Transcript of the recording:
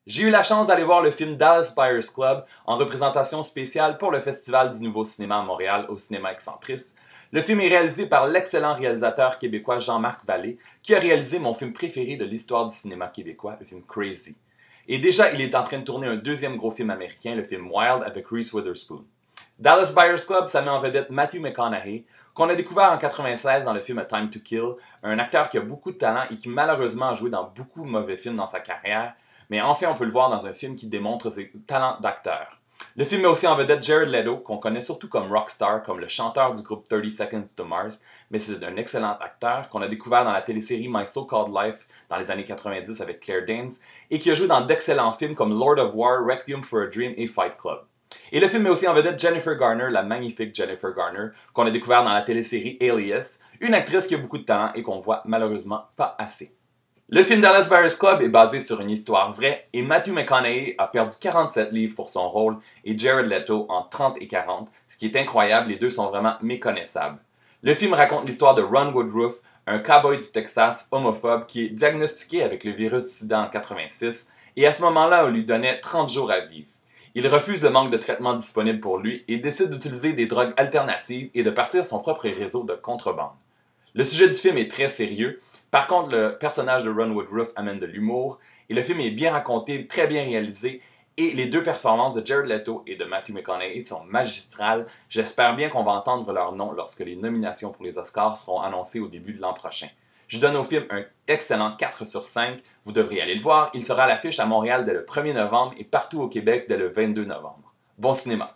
J'ai eu la chance d'aller voir le film Dallas Buyers Club en représentation spéciale pour le Festival du Nouveau Cinéma à Montréal au Cinéma Excentris. Le film est réalisé par l'excellent réalisateur québécois Jean-Marc Vallée, qui a réalisé mon film préféré de l'histoire du cinéma québécois, le film Crazy. Et déjà, il est en train de tourner un deuxième gros film américain, le film Wild, avec Reese Witherspoon. Dallas Buyers Club, ça met en vedette Matthew McConaughey, qu'on a découvert en 1996 dans le film A Time to Kill, un acteur qui a beaucoup de talent et qui malheureusement a joué dans beaucoup de mauvais films dans sa carrière, mais enfin on peut le voir dans un film qui démontre ses talents d'acteur. Le film met aussi en vedette Jared Leto, qu'on connaît surtout comme rockstar, comme le chanteur du groupe 30 Seconds to Mars, mais c'est un excellent acteur qu'on a découvert dans la télésérie My So-Called Life dans les années 90 avec Claire Danes, et qui a joué dans d'excellents films comme Lord of War, Requiem for a Dream et Fight Club. Et le film met aussi en vedette Jennifer Garner, la magnifique Jennifer Garner, qu'on a découvert dans la télésérie Alias, une actrice qui a beaucoup de talent et qu'on voit malheureusement pas assez. Le film Dallas Buyers Club est basé sur une histoire vraie et Matthew McConaughey a perdu 47 livres pour son rôle et Jared Leto en 30 et 40, ce qui est incroyable, les deux sont vraiment méconnaissables. Le film raconte l'histoire de Ron Woodruff, un cowboy du Texas homophobe qui est diagnostiqué avec le virus du sida en 86 et à ce moment-là on lui donnait 30 jours à vivre. Il refuse le manque de traitement disponible pour lui et décide d'utiliser des drogues alternatives et de partir son propre réseau de contrebande. Le sujet du film est très sérieux. Par contre, le personnage de Ron Woodruff amène de l'humour et le film est bien raconté, très bien réalisé et les deux performances de Jared Leto et de Matthew McConaughey sont magistrales. J'espère bien qu'on va entendre leur nom lorsque les nominations pour les Oscars seront annoncées au début de l'an prochain. Je donne au film un excellent 4 sur 5. Vous devriez aller le voir. Il sera à l'affiche à Montréal dès le 1er novembre et partout au Québec dès le 22 novembre. Bon cinéma!